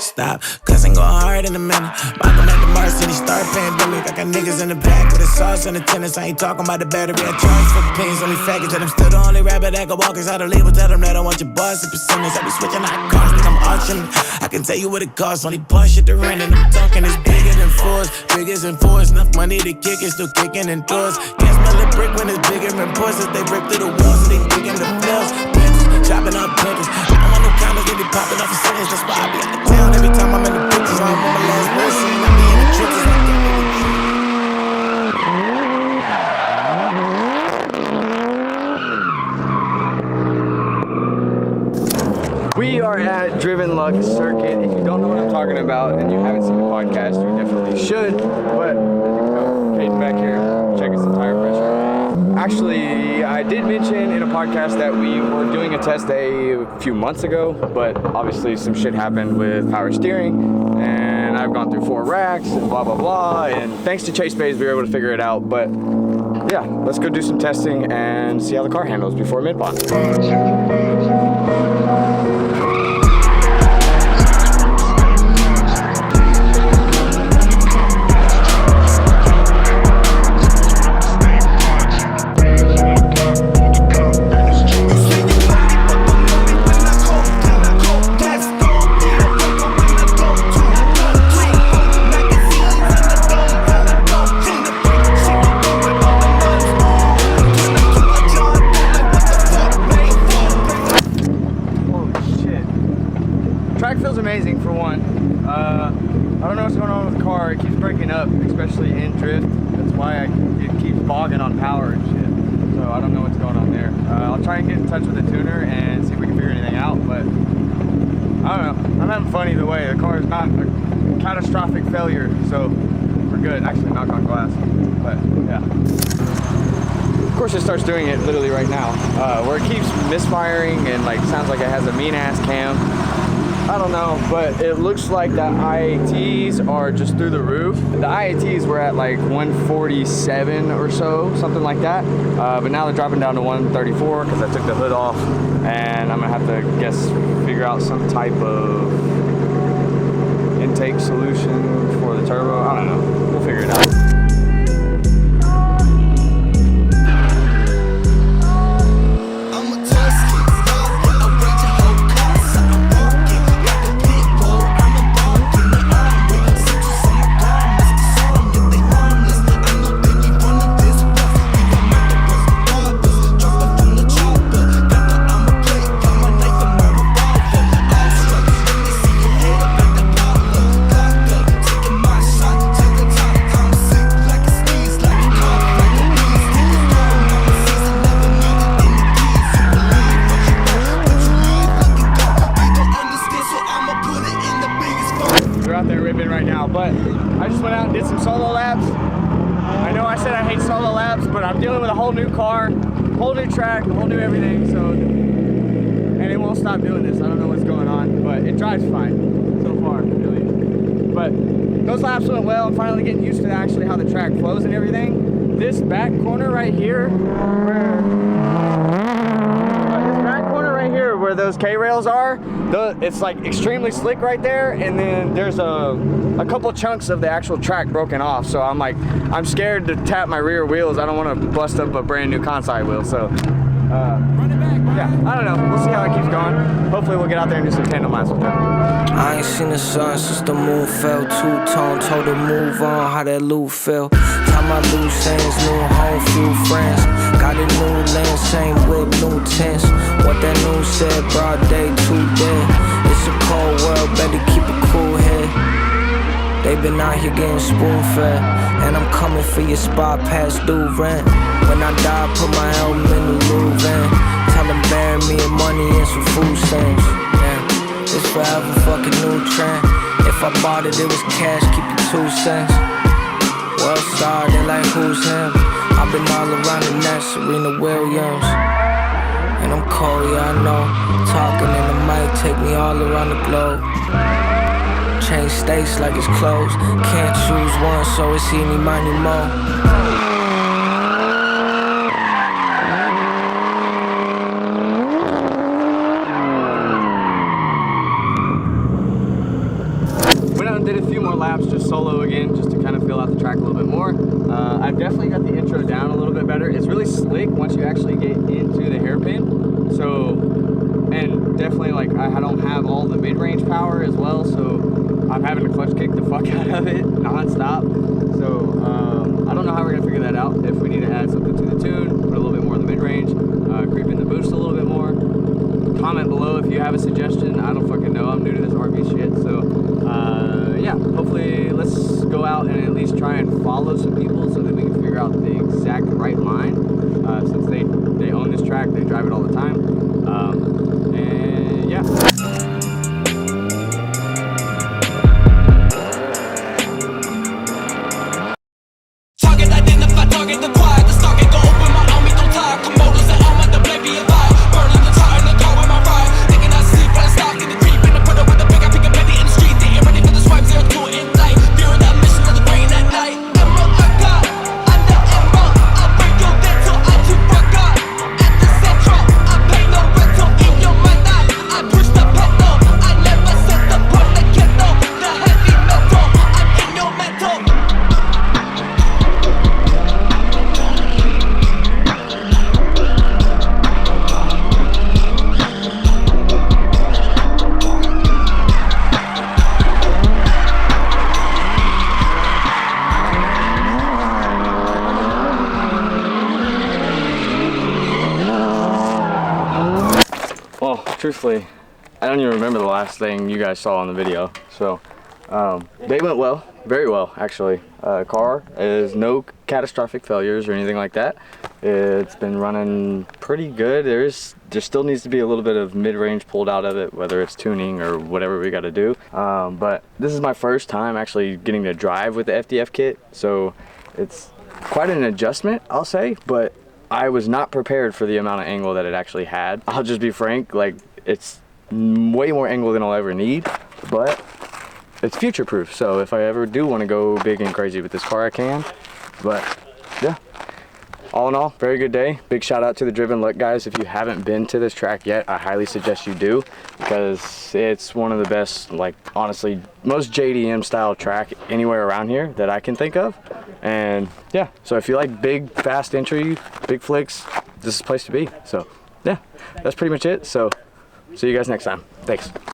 Stop, cussing going hard in a minute. Malcolm at the Mars City, start pandemic. I got niggas in the back with a sauce and a tennis. I ain't talking about the battery, I charge for the pins. Only faggots that I'm still the only rapper that can walk inside the label. Tell them that I want your boss and percentage. I be switching out cars, think I'm auctioning. I can tell you what it costs, only bus shit to rent. And I'm talking it's bigger than fours, bigger than fours. Enough money to kick it, still kicking in doors. Can't smell the brick when it's bigger than pussies. They rip through the walls and they digging the floors. Chopping up pimpers. I don't want no comments, they be popping off a sentence. That's why I be out of town every time I'm in the pictures. I'm on my last verse and I be in the trenches like that. We are at Driven Luck Circuit. If you don't know what I'm talking about and you haven't seen the podcast, you definitely should. But Caden back here, checking some tire pressure. Actually, I did mention in a podcast that we were doing a test day a few months ago, but obviously some shit happened with power steering, and I've gone through 4 racks and blah, blah, blah, and thanks to Chase Bays, we were able to figure it out, but yeah, let's go do some testing and see how the car handles before mid-bond. Amazing for one. I don't know what's going on with the car. It keeps breaking up, especially in drift. That's why it keeps bogging on power and shit. So I don't know what's going on there. I'll try and get in touch with the tuner and see if we can figure anything out. But I don't know. I'm having fun either way. The car is not a catastrophic failure, so we're good. Actually, knock on glass. But yeah. Of course, it starts doing it literally right now, where it keeps misfiring and like sounds like it has a mean ass cam. I don't know, but it looks like the IATs are just through the roof. The IATs were at like 147 or so, something like that. But now they're dropping down to 134 because I took the hood off, and I'm gonna have to figure out some type of intake solution for the turbo. I don't know. We'll figure it out. But I just went out and did some solo laps. I know I said I hate solo laps, but I'm dealing with a whole new car, whole new track, whole new everything, so, and it won't stop doing this. I don't know what's going on, but it drives fine so far, really. But those laps went well. I'm finally getting used to actually how the track flows and everything. This back corner right here, where those K-rails are, it's like extremely slick right there, and then there's a couple chunks of the actual track broken off, so I'm scared to tap my rear wheels. I don't want to bust up a brand new Kansei wheel, so yeah, I don't know, we'll see how it keeps going. Hopefully we'll get out there and do some tandem laps with them. I ain't seen the sun since the moon fell. Two-tone, told her move on, how that loot feel. Time my loose ends, new home, few friends. Got a new lens, same whip, new tints. What that news said, broad day, too dead. It's a cold world, better keep a cool head. They been out here getting spoon-fed, and I'm coming for your spot past due rent. When I die, put my album in the Louvre. Tell them bury me in money and some food stamps. Yeah, it's forever fucking new trend. If I bought it, it was cash, keep your 2 cents. Well started like who's him? I've been all around the net, Serena Williams. And I'm cold, yeah, I know. Talking in the mic, take me all around the globe. Change states like it's closed. Can't choose one, so it's eeny, miny, mo. did a few more laps just solo again, just to kind of feel out the track a little bit more. I've definitely got the intro down a little bit better. It's really slick once you actually get into the hairpin. So, and definitely like I don't have all the mid-range power as well, so I'm having to clutch kick the fuck out of it non-stop. So I don't know how we're gonna figure that out. If we need to add something to the tune, put a little bit more in the mid-range, creep in the boost a little bit more. Comment below if you have a suggestion. I don't fucking know. I'm new to this RB shit. So yeah, hopefully let's go out and at least try and follow some people so that we can figure out the exact right line. Since they own this track, they drive it all the time. And yeah. Target identified, target acquired. The target go open, my army don't tire. Commoders and armor, the blade be alive. Burning the tar in the car with my ride. Thinking I sleep when I start in the creep. In the put with the pick, I pick a penny in the street. They ain't ready for the swipe, 0 to in flight. Fearing that mission to the brain at night. Emerald I got, I'm the emerald. I'll break your dental, I too forgot. At the central, I pay no rental. In your mind I push the pedal. I never set the part the kettle. The heavy metal, I'm in your mental. Well, truthfully, I don't even remember the last thing you guys saw on the video. So, they went well, very well, actually. Car is no catastrophic failures or anything like that. It's been running pretty good. There still needs to be a little bit of mid-range pulled out of it, whether it's tuning or whatever we got to do. But this is my first time actually getting to drive with the FDF kit, so it's quite an adjustment, I'll say, but I was not prepared for the amount of angle that it actually had. I'll just be frank, like it's way more angle than I'll ever need, but it's future proof. So if I ever do want to go big and crazy with this car, I can. But yeah, all in all, very good day. Big shout out to the Driven Luck guys. If you haven't been to this track yet, I highly suggest you do, because it's one of the best, like honestly, most JDM style track anywhere around here that I can think of. And yeah, so if you like big, fast entry, big flicks, this is the place to be. So yeah, that's pretty much it. So see you guys next time. Thanks.